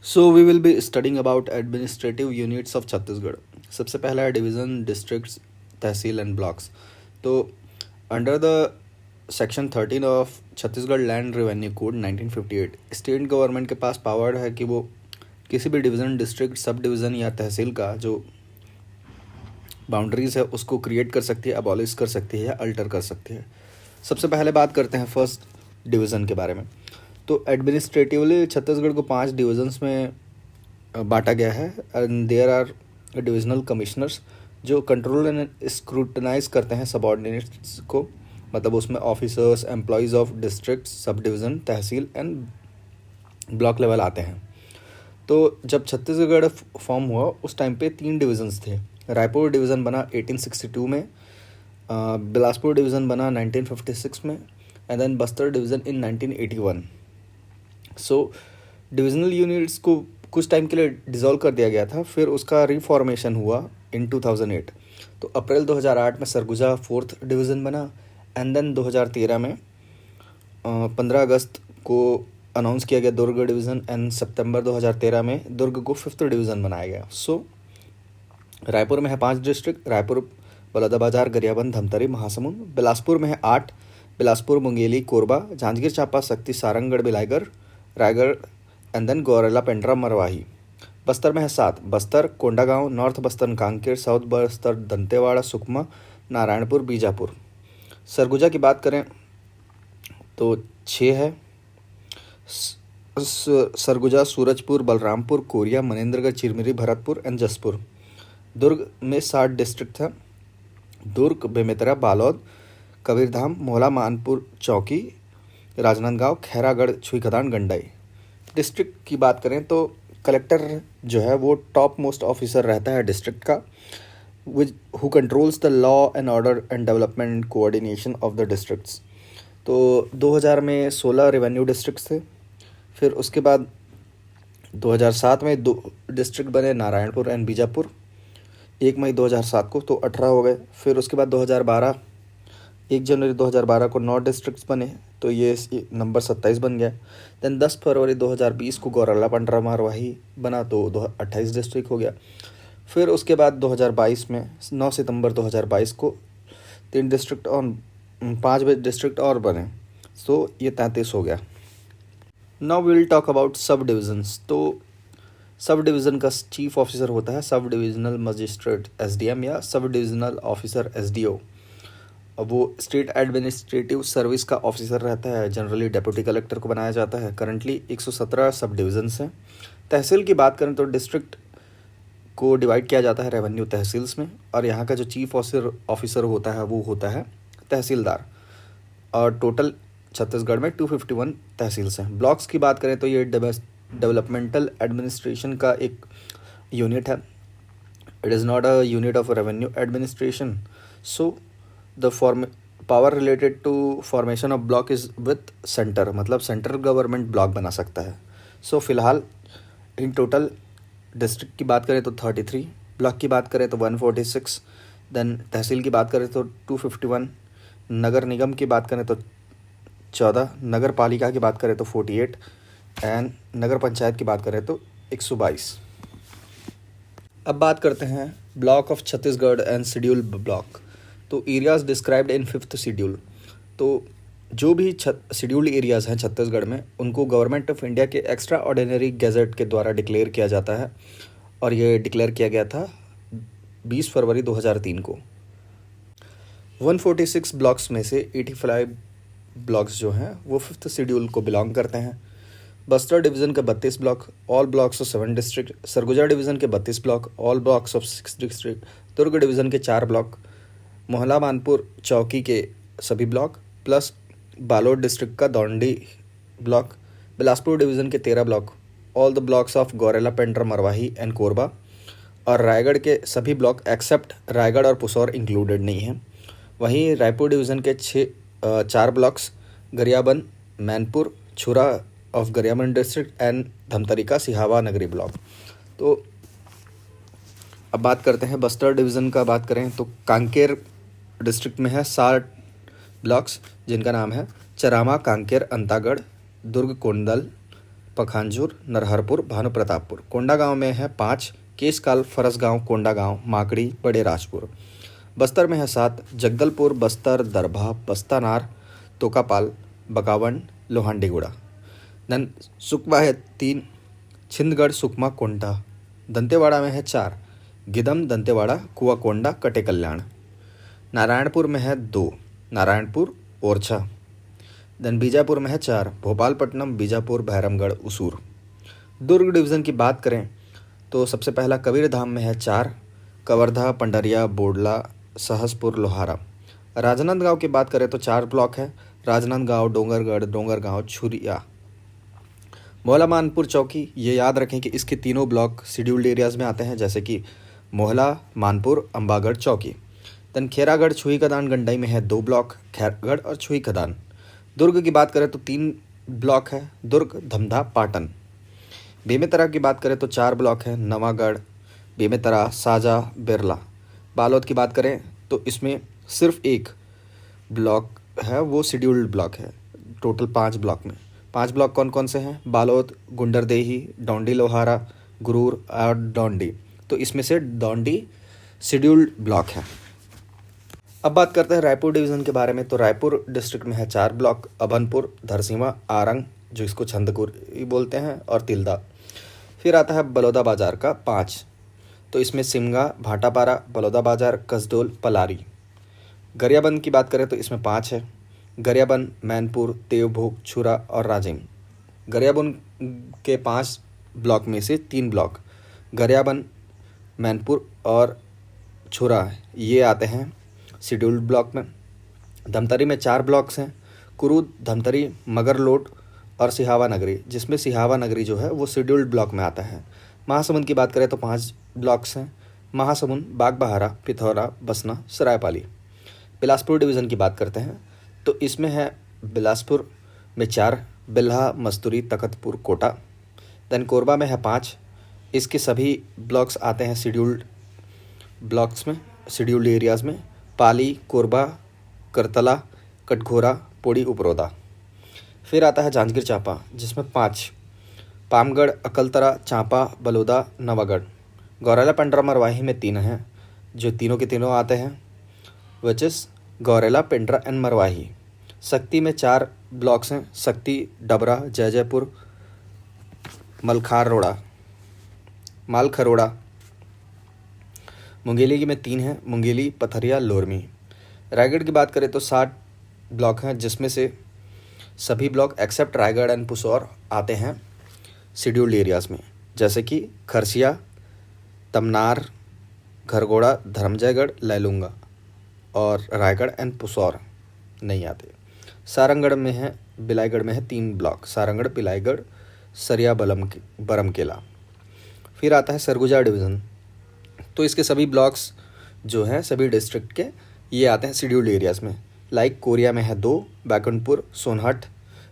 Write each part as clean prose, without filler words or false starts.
So we will be studying about administrative units of Chhattisgarh. सबसे पहला है division, districts, tehsil and blocks. तो under the section 13 of Chhattisgarh land revenue code 1958 state government के पास power है कि वो किसी भी डिवीज़न, डिस्ट्रिक्ट, सब डिवीज़न या तहसील का जो बाउंड्रीज़ है उसको क्रिएट कर सकती है, अबॉलिश कर सकती है या अल्टर कर सकती है। सबसे पहले बात करते हैं फर्स्ट डिवीज़न के बारे में। तो एडमिनिस्ट्रेटिवली छत्तीसगढ़ को 5 डिविजन्स में बांटा गया है and there are divisional commissioners जो कंट्रोल एंड स्क्रूटनाइज करते हैं सबऑर्डिनेट्स को, मतलब उसमें officers, employees of district, sub division, tehsil and block level आते हैं। तो जब छत्तीसगढ़ फॉर्म हुआ उस टाइम पे 3 डिविजन्स थे। रायपुर डिवीज़न बना 1862 में, बिलासपुर डिवीज़न बना 1956 में and then Bastar division in 1981। So divisional units को कुछ टाइम के लिए डिसॉल्व कर दिया गया था, फिर उसका रिफॉर्मेशन हुआ इन 2008। तो अप्रैल 2008 में सरगुजा 4th डिवीज़न बना एंड देन 2013 में 15 अगस्त को अनाउंस किया गया दुर्ग डिवीज़न एंड सितंबर 2013 में दुर्ग को 5th डिवीज़न बनाया गया। सो रायपुर में है 5 डिस्ट्रिक्ट, रायपुर, बलौदाबाजार, गरियाबंद, धमतरी, महासमुंद। बिलासपुर में है 8, बिलासपुर, मुंगेली, कोरबा, जांजगीर चांपा, सक्ती, सारंगढ़, बिलाईगढ़, रायगढ़ एंड देन गौरेला, पेंड्रा, मरवाही। बस्तर में है 7, बस्तर, कोंडागांव, नॉर्थ बस्तर, कांकेर, साउथ बस्तर, दंतेवाड़ा, सुकमा, नारायणपुर, बीजापुर। सरगुजा की बात करें तो 6 है, सरगुजा, सूरजपुर, बलरामपुर, कोरिया, मनेंद्रगढ़, चिरमिरी, भरतपुर एंड जसपुर। दुर्ग में 7 डिस्ट्रिक्ट था, दुर्ग, बेमेतरा, बालोद, कबीरधाम, मोहला, मानपुर, चौकी, राजनांदगांव, खैरागढ़, छुईखदान, गंडई। डिस्ट्रिक्ट की बात करें तो कलेक्टर जो है वो टॉप मोस्ट ऑफिसर रहता है डिस्ट्रिक्ट का, which who controls the law and order and development and coordination of the districts. तो 2000 में 16 रेवेन्यू डिस्ट्रिक्ट्स थे, फिर उसके बाद 2007 में 2 डिस्ट्रिक्ट बने, नारायणपुर एंड बीजापुर, 1 मई 2007 को, तो 18 हो गए। फिर उसके बाद 1 जनवरी 2012 को 9 डिस्ट्रिक्ट्स बने, तो ये नंबर 27 बन गया। देन 10 फरवरी 2020 को गौरेला, पेंड्रा, मरवाही बना, तो 28 डिस्ट्रिक्ट हो गया। फिर उसके बाद 2022 में 9 सितंबर 2022 को 3 डिस्ट्रिक्ट और 5 डिस्ट्रिक्ट और बने, तो ये 33 हो गया। Now we will talk about sub divisions. तो सब डिवीज़न का चीफ ऑफिसर होता है सब डिविजनल मजिस्ट्रेट SDM या सब डिविजनल ऑफिसर SDO। अब वो स्टेट एडमिनिस्ट्रेटिव सर्विस का ऑफिसर रहता है, जनरली डेप्यूटी कलेक्टर को बनाया जाता है। करंटली 117 सब डिविजन्स हैं। तहसील की बात करें तो डिस्ट्रिक्ट को डिवाइड किया जाता है रेवेन्यू तहसील्स में, और यहाँ का जो चीफ ऑफिसर होता है वो होता है तहसीलदार। और टोटल छत्तीसगढ़ में 251 तहसील्स हैं। ब्लॉक्स की बात करें तो ये डेवलपमेंटल एडमिनिस्ट्रेशन का एक यूनिट है। It is not a unit of revenue administration. So the power related to formation of block is with centre, मतलब सेंट्रल गवर्नमेंट ब्लॉक बना सकता है। सो फिलहाल इन टोटल डिस्ट्रिक्ट की बात करें तो 33, ब्लॉक की बात करें तो 146, देन तहसील की बात करें तो 251, नगर निगम की बात करें तो 14, नगर पालिका की बात करें तो 48 एंड नगर पंचायत की बात करें तो 122। अब बात करते हैं block of Chhattisgarh and schedule block. तो areas described in 5th schedule. तो जो भी शेड्यूल्ड एरियाज़ हैं छत्तीसगढ़ में उनको गवर्नमेंट ऑफ इंडिया के एक्स्ट्रा ऑर्डिनरी गैजेट के द्वारा डिक्लेयर किया जाता है, और ये डिक्लेयर किया गया था 20 फरवरी 2003 को। 146 ब्लॉक्स में से 85 ब्लॉक्स जो हैं वो 5th शेड्यूल को बिलोंग करते हैं। बस्तर डिवीज़न के 32 block, all blocks of 7 district, Surguja division के 32 block, all blocks of 6 district, Durg division के 4 ब्लॉक, मोहला, मानपुर, चौकी के सभी ब्लॉक, प्लस बालोद डिस्ट्रिक्ट का दौंडी ब्लॉक, बिलासपुर डिवीज़न के 13 block, all the blocks of Gaurela, Pendra, Marwahi and Korba, और रायगढ़ के सभी ब्लॉक एक्सेप्ट रायगढ़ और पुसौर इंक्लूडेड नहीं हैं। वहीं रायपुर डिवीज़न के 4 ब्लॉक्स, गरियाबंद, मैनपुर, छुरा of Gariaband district and Dhamtari का सिहावा नगरी ब्लॉक। तो अब बात करते हैं बस्तर डिवीज़न का। बात करें तो कांकेर डिस्ट्रिक्ट में है 60 ब्लॉक्स, जिनका नाम है चरामा, कांकेर, अंतागढ़, दुर्ग, कोंडल, पखांजूर, नरहरपुर, भानुप्रतापपुर। कोंडागांव में है 5, केशकाल, फरसगांव, कोंडागांव, माकड़ी, बड़े राजपुर। बस्तर में है 7, जगदलपुर, बस्तर, दरभा, बस्तानार, तोकापाल, बकावन, लोहांडीगुड़ा। देन सुकमा है 3, छिंदगढ़, सुकमा, कोंटा। दंतेवाड़ा में है 4, गिदम, दंतेवाड़ा, कुआकोंडा, कटे कल्याण। नारायणपुर में है 2, नारायणपुर, ओरछा। देन बीजापुर में है 4, भोपालपट्टनम, बीजापुर, भैरमगढ़, उसूर। दुर्ग डिवीज़न की बात करें तो सबसे पहला कबीरधाम में है 4, कवर्धा, पंडरिया, बोडला, सहसपुर, लोहारा। राजनांदगांव की बात करें तो 4 ब्लॉक है, राजनांदगांव, डोंगरगढ़, डोंगरगांव, छुरिया। मोहला मानपुर चौकी, ये याद रखें कि इसके तीनों ब्लॉक शेड्यूल्ड एरियाज़ में आते हैं, जैसे कि मोहला, मानपुर, अम्बागढ़, चौकी। देन खेरागढ़, छुई खदान, गंडई में है 2 ब्लॉक, खैरगढ़ और छुई खदान। दुर्ग की बात करें तो 3 ब्लॉक है, दुर्ग, धमधा, पाटन। बेमेतरा की बात करें तो 4 ब्लॉक है, नवागढ़, बेमेतरा, साजा, बिरला। बालोद की बात करें तो इसमें सिर्फ 1 ब्लॉक है, वो शेड्यूल्ड ब्लॉक है। टोटल 5 ब्लॉक में 5 ब्लॉक कौन कौन से हैं? बालोद, गुंडरदेही, डोंडी, लोहारा, गुरूर और डोंडी। तो इसमें से डोंडी शेड्यूल्ड ब्लॉक है। अब बात करते हैं रायपुर डिवीज़न के बारे में। तो रायपुर डिस्ट्रिक्ट में है 4 ब्लॉक, अभनपुर, धरसींवा, आरंग, जो इसको छंदकुरी बोलते हैं, और तिल्दा। फिर आता है बलौदा बाजार का 5, तो इसमें सिमगा, भाटापारा, बलौदा बाजार, कसडोल, पलारी। गरियाबंद की बात करें तो इसमें 5 है, गरियाबंद, मैनपुर, देवभोग, छुरा और राजिम। गरियाबंद के 5 ब्लॉक में से 3 ब्लॉक गरियाबंद, मैनपुर और छुरा ये आते हैं शेड्यूल्ड ब्लॉक में। धमतरी में 4 ब्लॉक्स हैं, कुरूद, धमतरी, मगरलोड और सिहावा नगरी, जिसमें सिहावा नगरी जो है वो शेड्यूल्ड ब्लॉक में आता है। महासमुंद की बात करें तो 5 ब्लॉक्स हैं, महासमुंद, बागबहारा, पिथौरा, बसना, सरायपाली। बिलासपुर डिवीज़न की बात करते हैं तो इसमें है बिलासपुर में 4, बिल्हा, मस्तूरी, तखतपुर, कोटा। देन कोरबा में है 5, इसके सभी ब्लॉक्स आते हैं शेड्यूल्ड ब्लॉक्स में, शेड्यूल्ड एरियाज़ में। पाली, कोरबा, करतला, कटघोरा, पोड़ी, उपरोदा। फिर आता है जांजगीर चांपा, जिसमें 5, पामगढ़, अकलतरा, चांपा, बलौदा, नवागढ़। गौरेला, पेंड्रा, मरवाही में 3 हैं, जो तीनों के तीनों आते हैं, which is Gaurela, Pendra and Marwahi. शक्ति में 4 ब्लॉक्स हैं, शक्ति, डबरा, जयजयपुर, मालखरोड़ा। मुंगेली की में 3 हैं, मुंगेली, पथरिया, लोरमी। रायगढ़ की बात करें तो 60 ब्लॉक हैं, जिसमें से सभी block except Raigarh and Pusaur आते हैं शेड्यूल्ड एरियाज़ में, जैसे कि खरसिया, तमनार, घरगोड़ा, धर्मजयगढ़, लैलूंगा, और रायगढ़ एंड पुसौर नहीं आते। सारंगढ़ में है, बिलाईगढ़ में है 3 ब्लॉक, सारंगढ़, बिलाईगढ़, सरिया, बरमकेला। फिर आता है सरगुजा डिवीज़न, तो इसके सभी ब्लॉक्स जो हैं सभी डिस्ट्रिक्ट के ये आते हैं शेड्यूल्ड एरियाज़ में। लाइक कोरिया में है 2, बैकुंठपुर, सोनहट,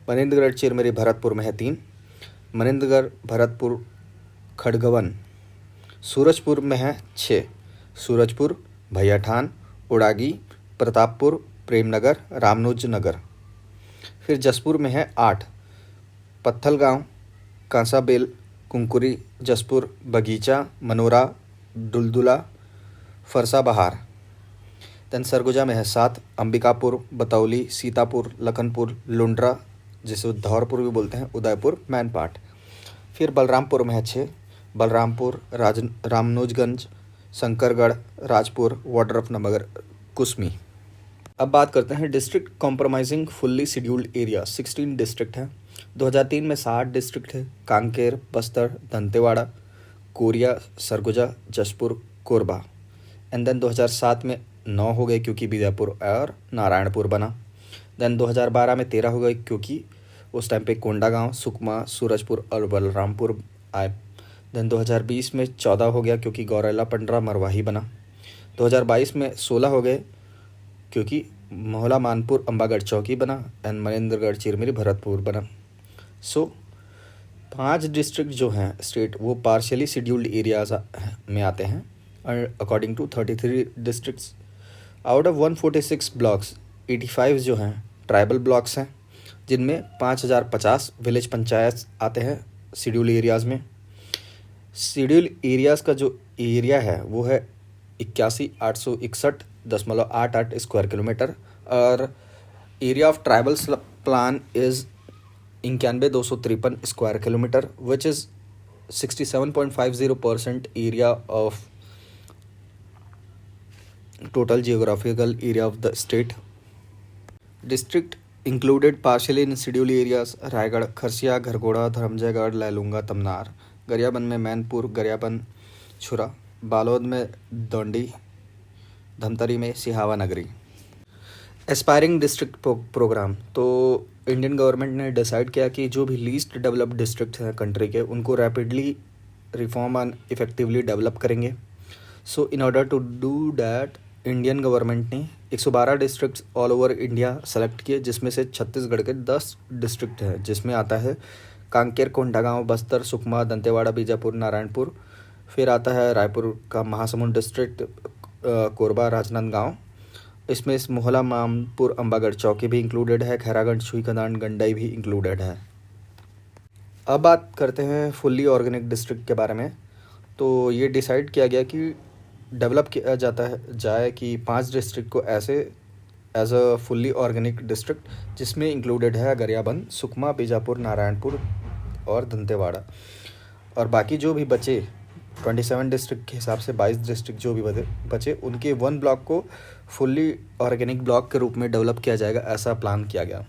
मनेंद्रगढ़, चिरमिरी, भरतपुर में है 3, मनेंद्रगढ़, भरतपुर, खड़गवन। सूरजपुर में है 6, सूरजपुर, भैयाठान, उड़ागी, प्रतापपुर, प्रेमनगर, रामनुज नगर। फिर जसपुर में है 8, पत्थलगांव, कांसाबेल, कुंकुरी, जसपुर, बगीचा, मनोरा, दुलदुला, फरसा बहार। देन सरगुजा में है 7, अंबिकापुर, बतौली, सीतापुर, लखनपुर, लुंड्रा, जिसे धौरपुर भी बोलते हैं, उदयपुर, मैनपाट। फिर बलरामपुर में है 6, बलरामपुर, रामनुजगंज, शंकरगढ़, राजपुर, वाड्रफनगर, कुसमी। अब बात करते हैं district compromising fully scheduled area. 16 district हैं। 2003 में 60 डिस्ट्रिक्ट है, कांकेर, बस्तर, दंतेवाड़ा, कोरिया, सरगुजा, जसपुर, कोरबा। एंड देन 2007 में 9 हो गए क्योंकि बीजापुर और नारायणपुर बना। देन 2012 में 13 हो गए क्योंकि उस टाइम पे कोंडागांव, सुकमा, सूरजपुर और बलरामपुर आए। देन 2020 में 14 हो गया क्योंकि गौरेला, पेंड्रा, मरवाही बना। 2022 में 16 हो गए क्योंकि मोहला, मानपुर, अम्बागढ़, चौकी बना एंड मनेंद्रगढ़, चिरमिरी, भरतपुर बना। सो 5 डिस्ट्रिक्ट जो हैं स्टेट वो पार्शियली शेड्यूल्ड एरियाज में आते हैं। According to 33 districts out of 146 blocks 85 जो हैं ट्राइबल ब्लॉक्स हैं, जिनमें 5050 विलेज पंचायत आते हैं शेड्यूल एरियाज़ में। शेड्यूल एरियाज़ का जो एरिया है वो है 81,861.88 स्क्वायर किलोमीटर, और area of tribal plan is 91,253 square kilometre, which is 67.50% area of total geographical area of the state. District included partially in scheduled areas Raigarh, Kharsia, Gharghoda, Dharamjaigarh, Lailunga, Tamnar. Gariaband में मैनपुर, गरियाबंद, छुरा। बालोद में दौंडी, धमतरी में Sihawa Nagri. Aspiring district program, तो इंडियन गवर्नमेंट ने डिसाइड किया कि जो भी लीस्ट डेवलप्ड डिस्ट्रिक्ट हैं कंट्री के, उनको rapidly reform and effectively develop करेंगे। So in order to do that, Indian government ने 112 districts all over India select किए, जिसमें से छत्तीसगढ़ के 10 डिस्ट्रिक्ट हैं, जिसमें आता है कांकेर, कोंडागांव, बस्तर, सुकमा, दंतेवाड़ा, बीजापुर, नारायणपुर। फिर आता है रायपुर का महासमुंद डिस्ट्रिक्ट, कोरबा, राजनांदगांव। इसमें मोहला, मामपुर, अंबागढ़ चौकी भी इंक्लूडेड है। खैरागढ़, छुईखदान, गंडई भी इंक्लूडेड है। अब बात करते हैं फुल्ली ऑर्गेनिक डिस्ट्रिक्ट के बारे में। तो ये डिसाइड किया गया कि डेवलप किया जाए कि 5 डिस्ट्रिक्ट को ऐसे as a fully organic district, जिसमें इंक्लूडेड है गरियाबंद, सुकमा, बीजापुर, नारायणपुर और दंतेवाड़ा। और बाकी जो भी बचे 27 डिस्ट्रिक्ट के हिसाब से 22 डिस्ट्रिक्ट जो भी बचे, उनके 1 ब्लॉक को फुल्ली ऑर्गेनिक ब्लॉक के रूप में डेवलप किया जाएगा, ऐसा प्लान किया गया।